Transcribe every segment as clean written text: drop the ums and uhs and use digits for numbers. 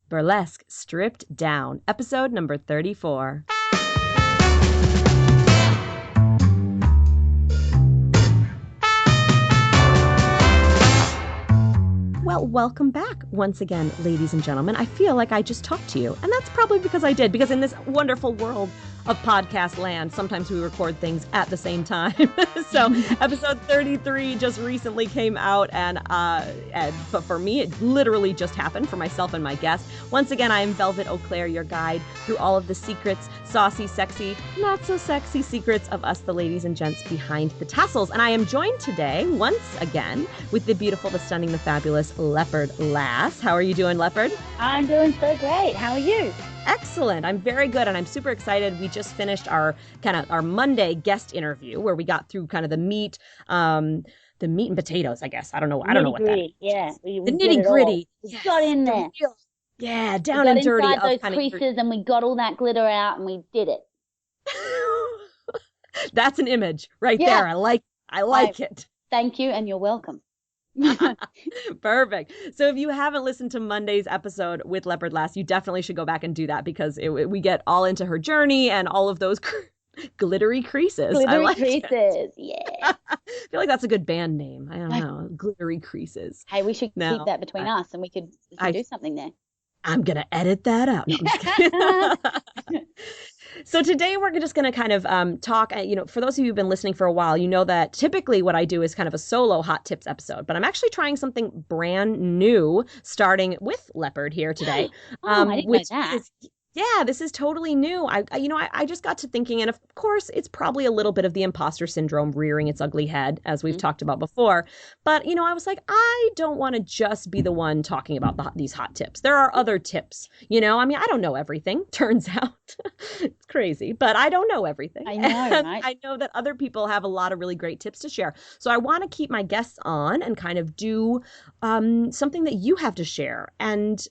Burlesque Stripped Down, episode number 34. Well, welcome back once again, ladies and gentlemen. I feel like I just talked to you, and that's probably because I did, because in this wonderful world of podcast land, sometimes we record things at the same time. So episode 33 just recently came out, but for me, it literally just happened for myself and my guest. Once again, I am Velvet Eau Claire, your guide through all of the secrets, saucy, sexy, not so sexy secrets of us, the ladies and gents behind the tassels. And I am joined today, once again, with the beautiful, the stunning, the fabulous Leopard Lass. How are you doing, Leopard? I'm doing so great. How are you? Excellent. I'm very good, and I'm super excited. We just finished our Monday guest interview where we got through kind of the meat and potatoes, I guess. I don't know what that is. Yeah, we the nitty gritty. We got in there. Down and dirty. We got inside those creases, and we got all that glitter out, and we did it. That's an image right there. I like it. Thank you, and you're welcome. Perfect. So if you haven't listened to Monday's episode with Leopard Lass, you definitely should go back and do that, because we get all into her journey and all of those glittery creases. Creases, yeah. I feel like that's a good band name. I don't know. Glittery creases. Hey, we should keep that between us, and we could do something there. I'm going to edit that out. No, I'm just kidding. So today we're just going to kind of talk, for those of you who've been listening for a while, you know that typically what I do is kind of a solo hot tips episode, but I'm actually trying something brand new, starting with Leopard here today. I didn't know that. Yeah, this is totally new. I just got to thinking, and of course, it's probably a little bit of the imposter syndrome rearing its ugly head, as we've talked about before. But, I was like, I don't want to just be the one talking about these hot tips. There are other tips, I don't know everything, turns out. It's crazy, but I don't know everything. I know, right? I know that other people have a lot of really great tips to share. So I want to keep my guests on and kind of do something that you have to share. And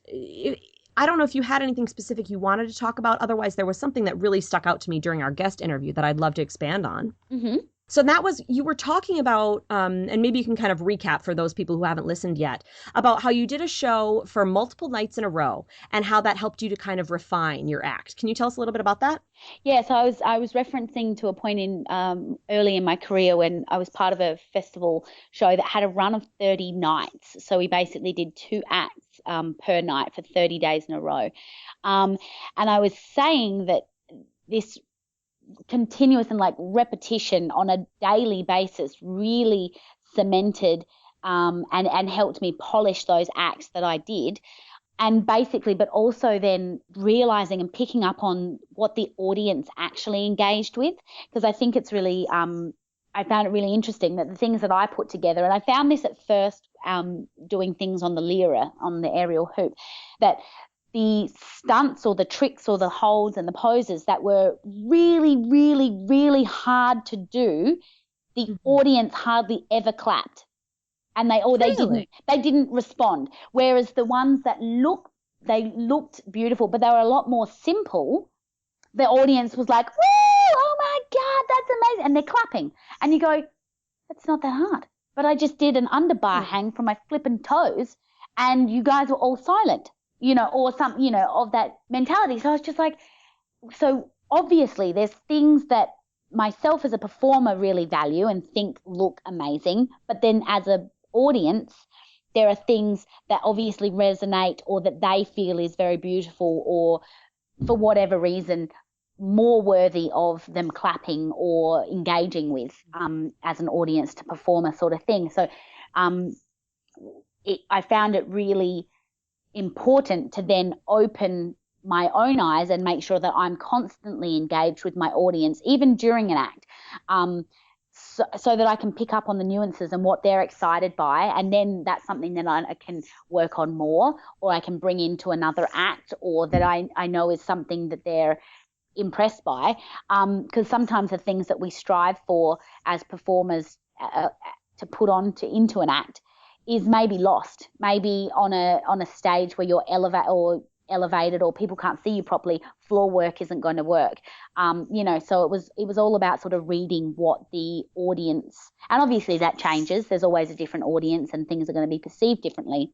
I don't know if you had anything specific you wanted to talk about. Otherwise, there was something that really stuck out to me during our guest interview that I'd love to expand on. Mm-hmm. So that was, you were talking about, and maybe you can kind of recap for those people who haven't listened yet, about how you did a show for multiple nights in a row and how that helped you to kind of refine your act. Can you tell us a little bit about that? Yeah, so I was referencing to a point in early in my career when I was part of a festival show that had a run of 30 nights. So we basically did 2 acts per night for 30 days in a row. And I was saying that this continuous and repetition on a daily basis really cemented and helped me polish those acts that I did. And basically, but also then realizing and picking up on what the audience actually engaged with, because I think it's really, I found it really interesting that the things that I put together, and I found this at first doing things on the lyra, on the aerial hoop, that the stunts or the tricks or the holds and the poses that were really, really, really hard to do, the audience hardly ever clapped. And they didn't respond. Whereas the ones that looked beautiful, but they were a lot more simple, the audience was like, woo, oh my God, that's amazing. And they're clapping. And you go, that's not that hard. But I just did an underbar hang from my flippin' toes, and you guys were all silent, or some, of that mentality. So I was just like, so obviously there's things that myself as a performer really value and think look amazing, but then as a audience, there are things that obviously resonate or that they feel is very beautiful, or for whatever reason more worthy of them clapping or engaging with as an audience to perform a sort of thing. So I found it really important to then open my own eyes and make sure that I'm constantly engaged with my audience, even during an act, so that I can pick up on the nuances and what they're excited by, and then that's something that I can work on more, or I can bring into another act, or that I know is something that they're impressed by, because sometimes the things that we strive for as performers to put into an act is maybe lost, maybe on a stage where you're elevated or people can't see you properly, floor work isn't going to work. So it was all about sort of reading what the audience, and obviously that changes. There's always a different audience and things are going to be perceived differently.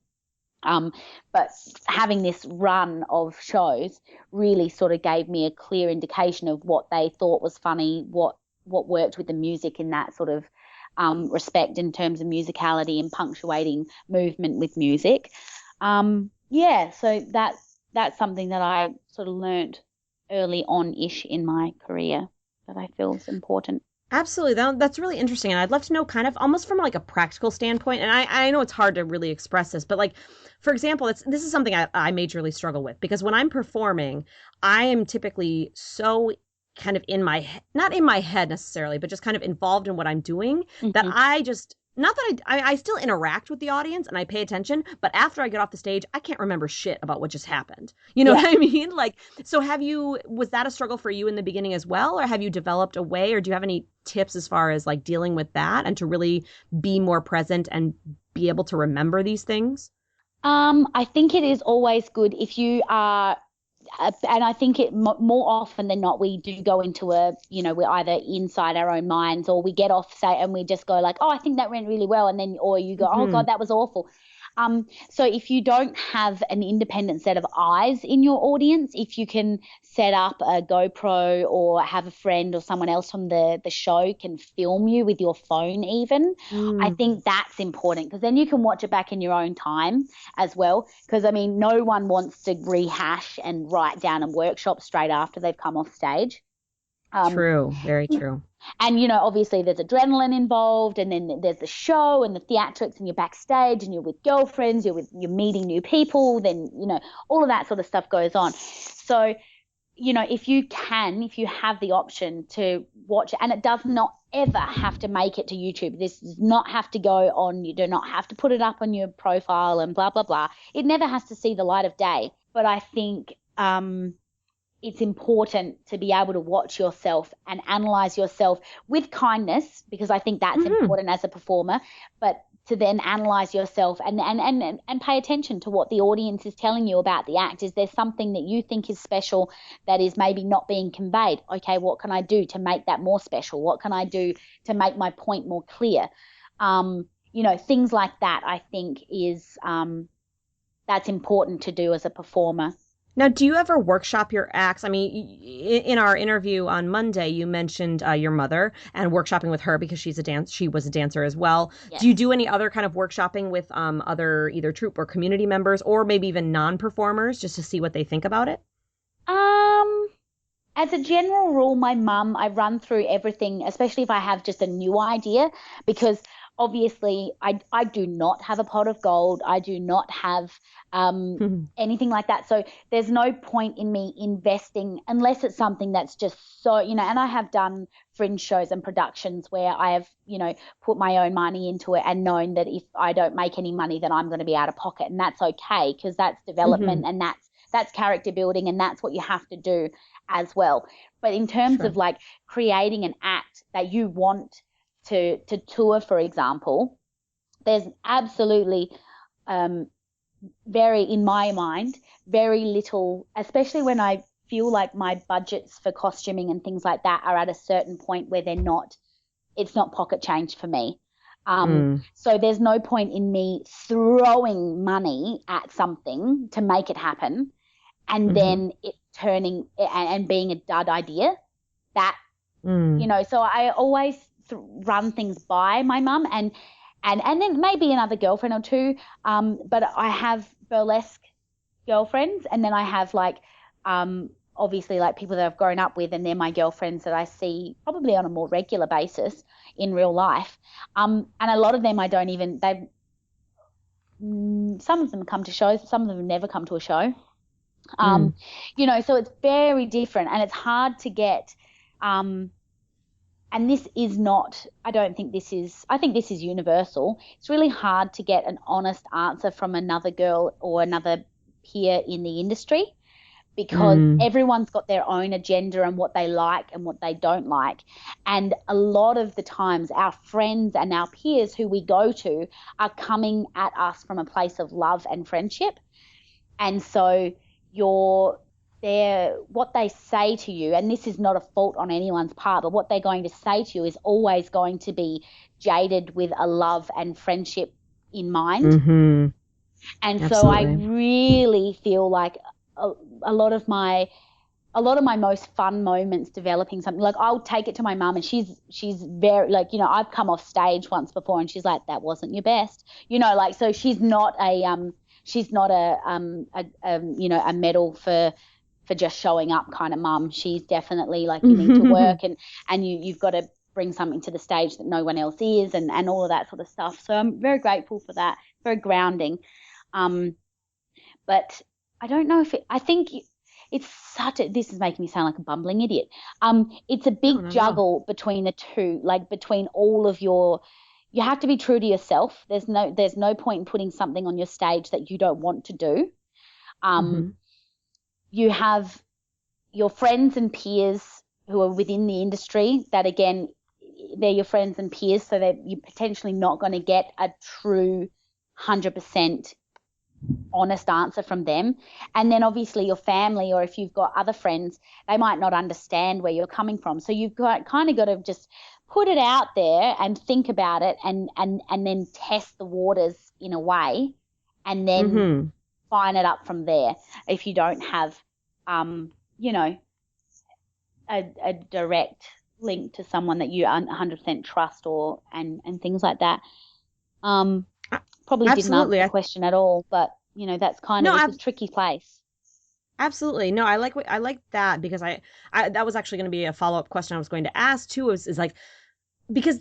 But having this run of shows really sort of gave me a clear indication of what they thought was funny, what worked with the music in that sort of respect in terms of musicality and punctuating movement with music. So that's something that I sort of learnt early on-ish in my career that I feel is important. Absolutely. That's really interesting. And I'd love to know kind of almost from like a practical standpoint. And I know it's hard to really express this, but like, for example, this is something I majorly struggle with because when I'm performing, I am typically so kind of not in my head necessarily, but just kind of involved in what I'm doing that I just, not that I still interact with the audience and I pay attention, but after I get off the stage, I can't remember shit about what just happened. You know what I mean? Like, so was that a struggle for you in the beginning as well? Or have you developed a way, or do you have any tips as far as like dealing with that and to really be more present and be able to remember these things? I think it is always good if you are, and I think more often than not, we do go into we're either inside our own minds or we get off, say, and we just go like, oh, I think that went really well. And then, or you go, oh God, that was awful. So if you don't have an independent set of eyes in your audience, if you can set up a GoPro or have a friend or someone else from the show can film you with your phone even, I think that's important because then you can watch it back in your own time as well. Because, I mean, no one wants to rehash and write down and workshop straight after they've come off stage. True. Very true. And, obviously there's adrenaline involved and then there's the show and the theatrics and you're backstage and you're with girlfriends, you're meeting new people, then, all of that sort of stuff goes on. So, if you have the option to watch it, and it does not ever have to make it to YouTube. This does not have to go on. You do not have to put it up on your profile and blah, blah, blah. It never has to see the light of day. But I think it's important to be able to watch yourself and analyze yourself with kindness, because I think that's important as a performer, but to then analyze yourself and pay attention to what the audience is telling you about the act. Is there something that you think is special that is maybe not being conveyed? Okay, what can I do to make that more special? What can I do to make my point more clear? Things like that I think is that's important to do as a performer. Now, do you ever workshop your acts? I mean, in our interview on Monday, you mentioned your mother and workshopping with her because she was a dancer as well. Yes. Do you do any other kind of workshopping with other either troupe or community members or maybe even non-performers just to see what they think about it? As a general rule, my mum, I run through everything, especially if I have just a new idea, because obviously I do not have a pot of gold. I do not have anything like that. So there's no point in me investing unless it's something that's just so, and I have done fringe shows and productions where I have, put my own money into it and known that if I don't make any money, then I'm going to be out of pocket. And that's okay because that's development and that's character building and that's what you have to do as well. But in terms of like creating an act that you want to tour, for example, there's absolutely in my mind, very little, especially when I feel like my budgets for costuming and things like that are at a certain point where it's not pocket change for me. So there's no point in me throwing money at something to make it happen and then it turning and being a dud idea. That, so I always run things by my mum and then maybe another girlfriend or two. But I have burlesque girlfriends and then I have like obviously like people that I've grown up with and they're my girlfriends that I see probably on a more regular basis in real life. And a lot of them I don't even, some of them come to shows, some of them never come to a show. So it's very different and it's hard to get, and this is not, I think this is universal. It's really hard to get an honest answer from another girl or another peer in the industry because everyone's got their own agenda and what they like and what they don't like. And a lot of the times our friends and our peers who we go to are coming at us from a place of love and friendship. And so what they say to you, and this is not a fault on anyone's part, but what they're going to say to you is always going to be jaded with a love and friendship in mind. And so I Absolutely. really feel like a lot of my most fun moments developing something, like I'll take it to my mum, and she's very, like, you know, I've come off stage once before and she's like, that wasn't your best, you know, like, so she's not a you know, a medal for just showing up kind of mum. She's definitely like, you need to work, and you've got to bring something to the stage that no one else is, and all of that sort of stuff. So I'm very grateful for that. Very grounding. But I don't know if I think it's this is making me sound like a bumbling idiot. It's a big juggle between the two, like between all of you have to be true to yourself. There's no point in putting something on your stage that you don't want to do. You have your friends and peers who are within the industry that, again, they're your friends and peers, so that you're potentially not going to get a true 100% honest answer from them. And then obviously your family, or if you've got other friends, they might not understand where you're coming from. So you've got to just put it out there and think about it, and then test the waters in a way, and then fine it up from there. If you don't have, you know, a direct link to someone that you 100% trust, and things like that. Probably didn't answer the question at all, but you know, that's kind of it's a tricky place. Absolutely. No, I like that, because I that was actually going to be a follow-up question I was going to ask too, is like, because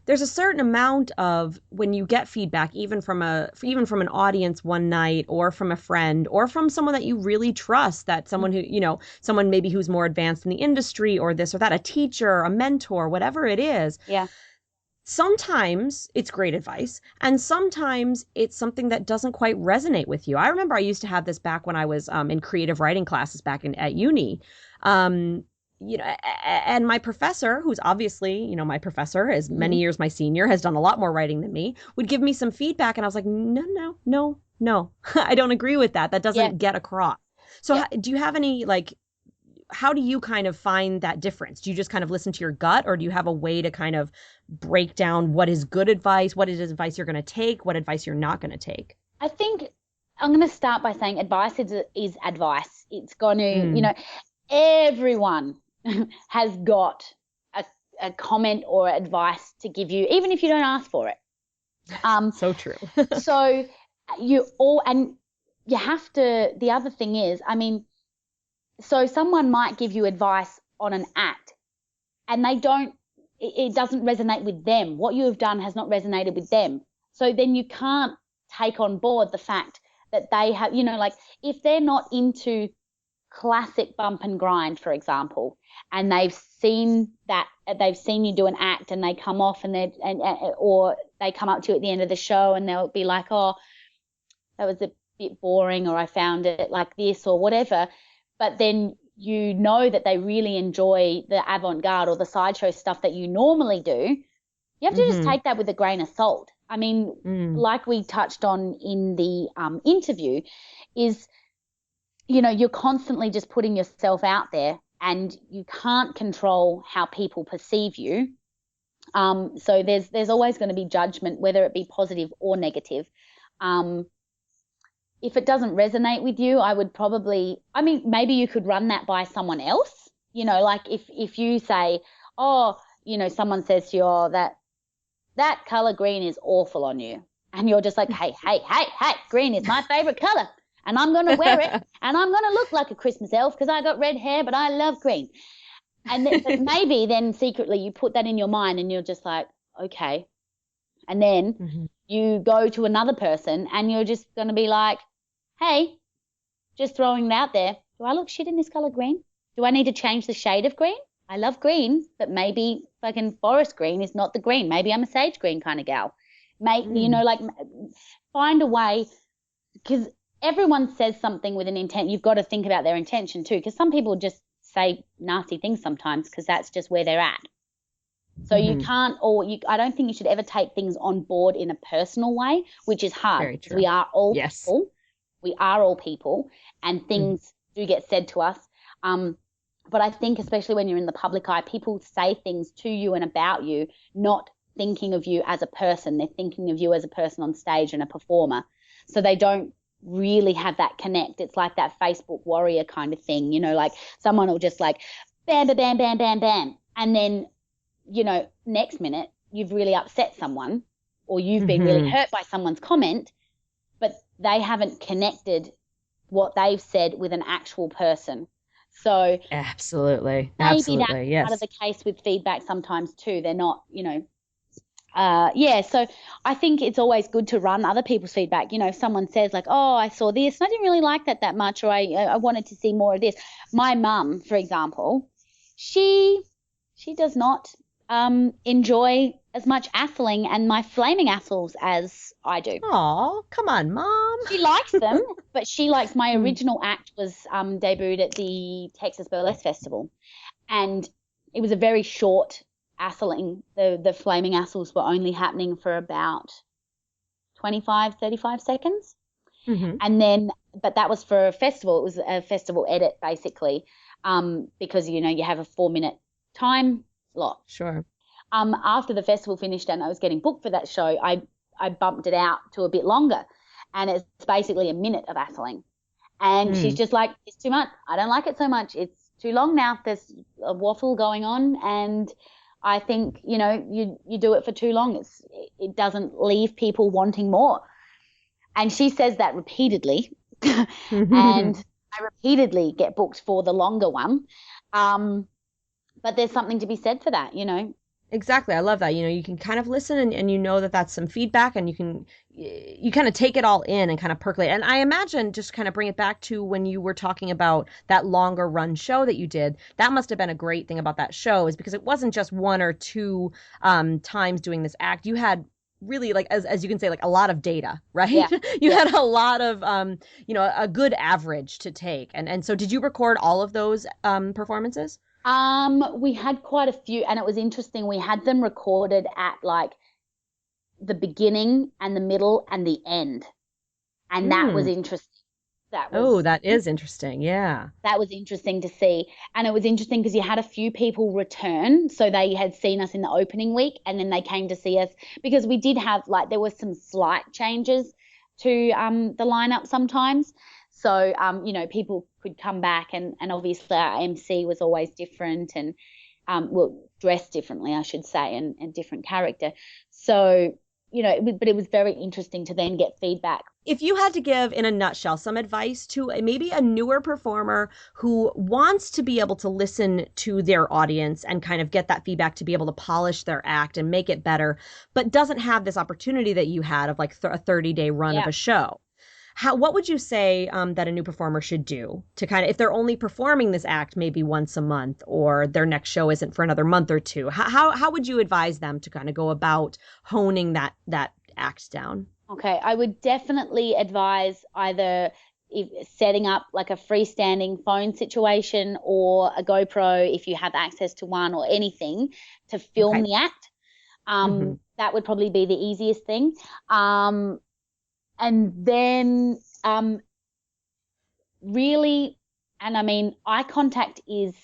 there's a certain amount of, when you get feedback, even from an audience one night, or from a friend, or from someone that you really trust, that someone who, you know, someone maybe who's more advanced in the industry, or this or that, a teacher, a mentor, whatever it is. Yeah. Sometimes it's great advice, and sometimes it's something that doesn't quite resonate with you. I remember I used to have this back when I was in creative writing classes back at uni. You know, and my professor, who's obviously, you know, my professor is many years my senior, has done a lot more writing than me, would give me some feedback, and I was like, no, I don't agree with that. That doesn't get across. So do you have any, like, how do you kind of find that difference? Do you just kind of listen to your gut, or do you have a way to kind of break down what is good advice, what is advice you're going to take, what advice you're not going to take? I think I'm going to start by saying advice is advice. It's going to, you know, everyone has got a comment or advice to give you, even if you don't ask for it. So true. So you have to, the other thing is, I mean, so someone might give you advice on an act, and it doesn't resonate with them. What you have done has not resonated with them. So then you can't take on board the fact that they have, you know, like, if they're not into classic bump and grind, for example, and they've seen you do an act, and they come off or they come up to you at the end of the show, and they'll be like, oh, that was a bit boring, or I found it like this, or whatever. But then you know that they really enjoy the avant-garde or the sideshow stuff that you normally do. You have to just take that with a grain of salt. I mean, like we touched on in the interview, is, you know, you're constantly just putting yourself out there, and you can't control how people perceive you. So there's always going to be judgment, whether it be positive or negative. If it doesn't resonate with you, I would maybe you could run that by someone else. You know, like if you say, oh, you know, someone says to you, oh, that color green is awful on you. And you're just like, hey, green is my favorite color, and I'm going to wear it, and I'm going to look like a Christmas elf because I got red hair, but I love green. And but maybe then secretly you put that in your mind, and you're just like, okay. And then you go to another person, and you're just going to be like, hey, just throwing it out there, do I look shit in this color green? Do I need to change the shade of green? I love green, but maybe fucking forest green is not the green. Maybe I'm a sage green kind of gal. You know, like, find a way, because everyone says something with an intent. You've got to think about their intention too, because some people just say nasty things sometimes because that's just where they're at. So you can't, I don't think you should ever take things on board in a personal way, which is hard. Very true. We are all people. We are all people, and things do get said to us. But I think especially when you're in the public eye, people say things to you and about you, not thinking of you as a person. They're thinking of you as a person on stage and a performer. So they don't really have that connect. It's like that Facebook warrior kind of thing, you know, like someone will just like bam, bam, bam, bam, bam, bam. And then, you know, next minute you've really upset someone or you've been really hurt by someone's comment, but they haven't connected what they've said with an actual person. So Absolutely. maybe that's Absolutely. Yes. part of the case with feedback sometimes too. They're not, you know, so I think it's always good to run other people's feedback. You know, if someone says like, oh, I saw this and I didn't really like that much, or I wanted to see more of this. My mum, for example, she does not enjoy as much assling and my flaming assholes as I do. Oh, come on, Mom. She likes them, but she likes my original act was debuted at the Texas Burlesque Festival, and it was a very short assling. The flaming assholes were only happening for about 25, 35 seconds. And then, but that was for a festival. It was a festival edit basically, because, you know, you have a 4-minute time slot. Sure. After the festival finished and I was getting booked for that show, I bumped it out to a bit longer, and it's basically a minute of assling. And she's just like, it's too much. I don't like it so much. It's too long now. There's a waffle going on, and I think, you know, you do it for too long. It doesn't leave people wanting more. And she says that repeatedly, and I repeatedly get booked for the longer one. But there's something to be said for that, you know. Exactly. I love that. You know, you can kind of listen and you know that that's some feedback, and you kind of take it all in and kind of percolate. And I imagine, just kind of bring it back to when you were talking about that longer run show that you did, that must have been a great thing about that show, is because it wasn't just 1 or 2 times doing this act. You had really, like, as you can say, like a lot of data, right? Yeah. You had a lot of, you know, a good average to take. And so did you record all of those performances? We had quite a few, and it was interesting. We had them recorded at like the beginning and the middle and the end. And that was interesting. That is interesting. Yeah. That was interesting to see. And it was interesting because you had a few people return. So they had seen us in the opening week, and then they came to see us because we did have, like, there were some slight changes to the lineup sometimes. So, you know, people could come back, and obviously our MC was always different, and well, dressed differently, I should say, and different character. So, you know, but it was very interesting to then get feedback. If you had to give, in a nutshell, some advice to maybe a newer performer who wants to be able to listen to their audience and kind of get that feedback to be able to polish their act and make it better, but doesn't have this opportunity that you had of like a 30-day run of a show, what would you say that a new performer should do to kind of, if they're only performing this act maybe once a month, or their next show isn't for another month or two? How would you advise them to kind of go about honing that act down? Okay, I would definitely advise either setting up like a freestanding phone situation or a GoPro if you have access to one, or anything to film the act. That would probably be the easiest thing. And then really, and I mean, eye contact is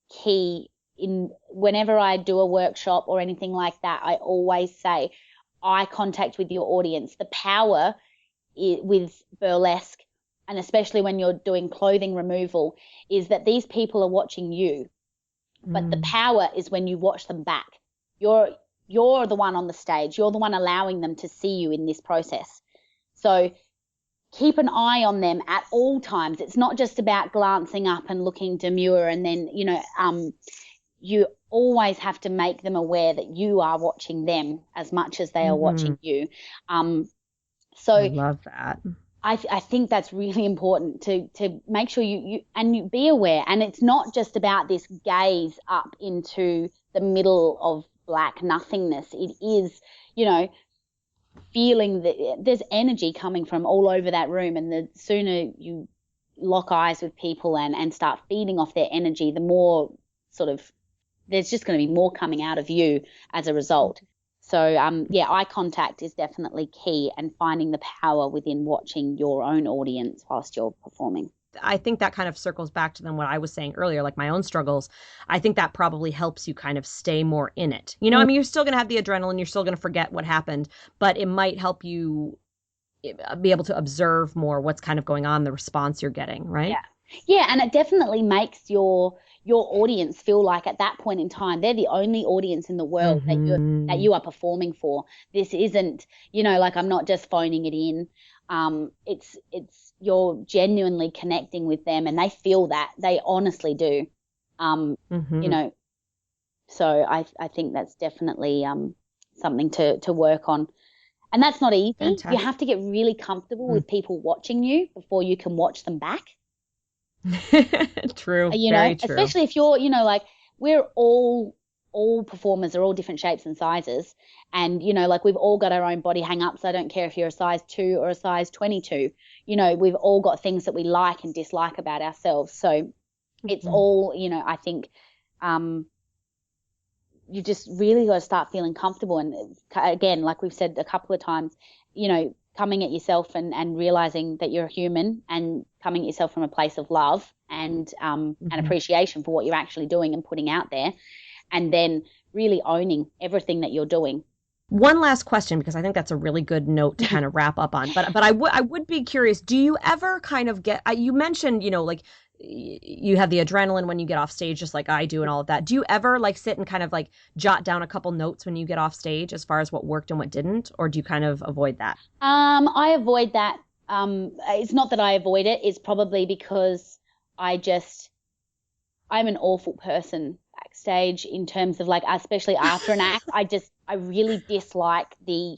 key. In whenever I do a workshop or anything like that, I always say eye contact with your audience. The power with burlesque, and especially when you're doing clothing removal, is that these people are watching you, but the power is when you watch them back. You're the one on the stage. You're the one allowing them to see you in this process. So keep an eye on them at all times. It's not just about glancing up and looking demure, and then, you know, you always have to make them aware that you are watching them as much as they are watching you. So I love that. I think that's really important to make sure you be aware. And it's not just about this gaze up into the middle of black nothingness. It is, you know, feeling that there's energy coming from all over that room, and the sooner you lock eyes with people and start feeding off their energy, the more sort of there's just going to be more coming out of you as a result. So, eye contact is definitely key, and finding the power within watching your own audience whilst you're performing. I think that kind of circles back to then what I was saying earlier, like my own struggles. I think that probably helps you kind of stay more in it. You know, I mean, you're still going to have the adrenaline, you're still going to forget what happened, but it might help you be able to observe more what's kind of going on, the response you're getting, right? Yeah, and it definitely makes your audience feel like at that point in time they're the only audience in the world that you are performing for. This isn't, like I'm not just phoning it in. It's you're genuinely connecting with them, and they feel that. They honestly do. So I think that's definitely something to work on. And that's not easy. Fantastic. You have to get really comfortable with people watching you before you can watch them back. True. Very true. Especially if you're, like we're all performers are all different shapes and sizes. And, like we've all got our own body hang-ups. I don't care if you're a size 2 or a size 22. We've all got things that we like and dislike about ourselves. So it's all, I think you just really got to start feeling comfortable. And again, like we've said a couple of times, coming at yourself and realizing that you're a human and coming at yourself from a place of love and appreciation for what you're actually doing and putting out there, and then really owning everything that you're doing. One last question, because I think that's a really good note to kind of wrap up on. But I would be curious, do you ever kind of get, you mentioned, like you have the adrenaline when you get off stage, just like I do and all of that. Do you ever like sit and kind of like jot down a couple notes when you get off stage as far as what worked and what didn't, or do you kind of avoid that? I avoid that. It's not that I avoid it. It's probably because I'm an awful person backstage in terms of like, especially after an act, I really dislike the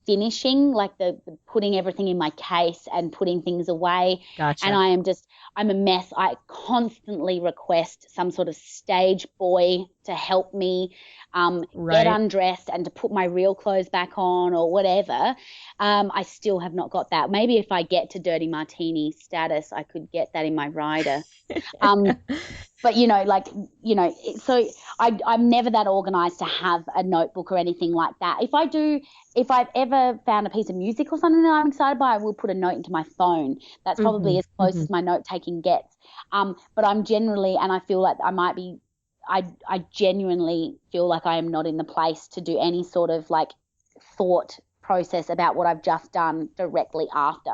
finishing, like the putting everything in my case and putting things away. Gotcha. And I'm a mess. I constantly request some sort of stage boy to help me get undressed and to put my real clothes back on or whatever. I still have not got that. Maybe if I get to Dirty Martini status, I could get that in my rider. But, so I'm never that organized to have a notebook or anything like that. If I've ever found a piece of music or something that I'm excited by, I will put a note into my phone. That's probably as close as my note-taking gets. But I'm generally, and I feel like I genuinely feel like I am not in the place to do any sort of like thought process about what I've just done directly after.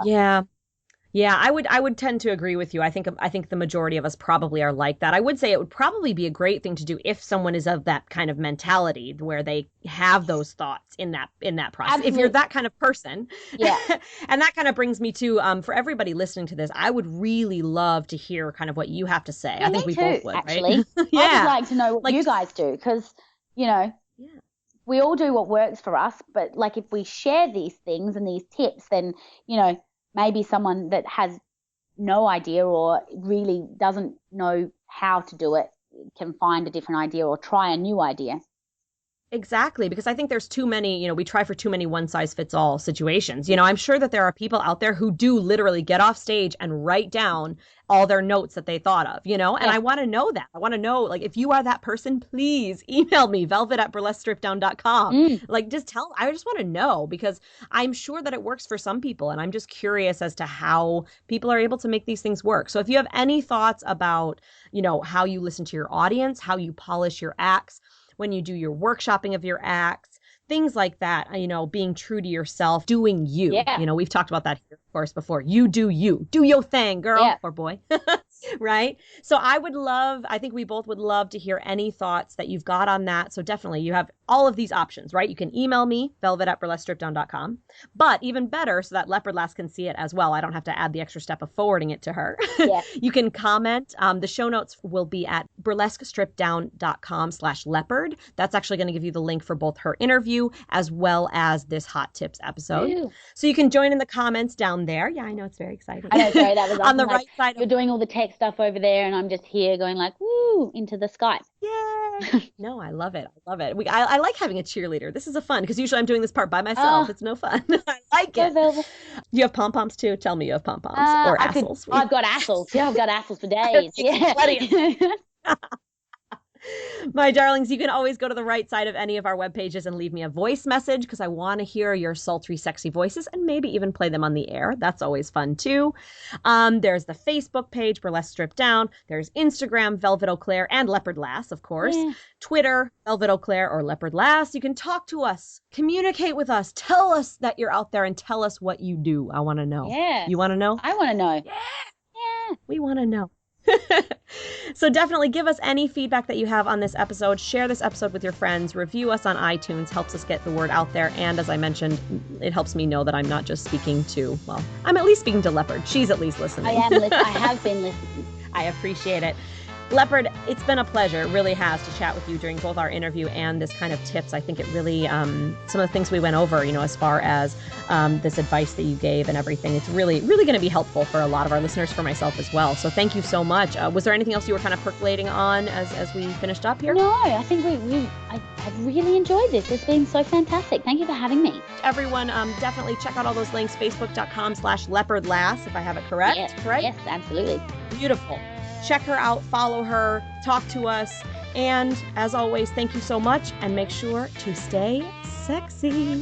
Yeah, I would tend to agree with you. I think the majority of us probably are like that. I would say it would probably be a great thing to do if someone is of that kind of mentality where they have those thoughts in that process. Absolutely. If you're that kind of person. Yeah. And that kind of brings me to for everybody listening to this, I would really love to hear kind of what you have to say. Yeah, I think we both would, actually. Right? Yeah. I would like to know what you guys do, because we all do what works for us, but like if we share these things and these tips, then maybe someone that has no idea or really doesn't know how to do it can find a different idea or try a new idea. Exactly, because I think there's too many, we try for too many one-size-fits-all situations. I'm sure that there are people out there who do literally get off stage and write down all their notes that they thought of, and I want to know that. I want to know, like, if you are that person, please email me, velvet@burlesquestripdown.com. Like, I just want to know, because I'm sure that it works for some people, and I'm just curious as to how people are able to make these things work. So if you have any thoughts about, how you listen to your audience, how you polish your acts, when you do your workshopping of your acts, things like that, being true to yourself, doing you. Yeah. We've talked about that here, of course, before. You do your thing, girl or boy. Right? So I think we both would love to hear any thoughts that you've got on that. So definitely you have all of these options, right? You can email me, velvet@burlesquestripdown.com. But even better, so that Leopard Lass can see it as well, I don't have to add the extra step of forwarding it to her. Yeah. You can comment. The show notes will be at burlesquestripdown.com/leopard. That's actually going to give you the link for both her interview as well as this Hot Tips episode. Ew. So you can join in the comments down there. Yeah, I know, it's very exciting. I know, sorry, that was on the right side. You're doing all the tech stuff over there, and I'm just here going like, woo, into the Skype. Yay! No, I love it. I like having a cheerleader. This is a fun, because usually I'm doing this part by myself. It's no fun. I like it. You have pom-poms too? Tell me you have pom-poms or assholes. I've got assholes. Yeah, I've got assholes for days. Yeah. My darlings, you can always go to the right side of any of our web pages and leave me a voice message because I want to hear your sultry, sexy voices and maybe even play them on the air. That's always fun too. There's the Facebook page, Burlesque Stripped Down. There's Instagram, Velvet Eau Claire, and Leopard Lass, of course. Yeah. Twitter, Velvet Eau Claire or Leopard Lass. You can talk to us, communicate with us, tell us that you're out there and tell us what you do. I want to know. Yeah. You want to know? I want to know. Yeah. We want to know. So definitely give us any feedback that you have on this episode. Share this episode with your friends. Review us on iTunes. Helps us get the word out there. And as I mentioned, it helps me know that I'm not just speaking to, well, I'm at least speaking to Leopard. She's at least listening. I have been listening. I appreciate it. Leopard, it's been a pleasure. It really has to chat with you during both our interview and this kind of tips. I think it really, some of the things we went over, as far as this advice that you gave and everything, it's really, really going to be helpful for a lot of our listeners, for myself as well. So thank you so much. Was there anything else you were kind of percolating on as we finished up here? No, I think I've really enjoyed this. It's been so fantastic. Thank you for having me. Everyone, definitely check out all those links, facebook.com/Leopard Lass, if I have it correct. Yes, correct? Yes, absolutely. Beautiful. Check her out, follow her, talk to us. And as always, thank you so much and make sure to stay sexy.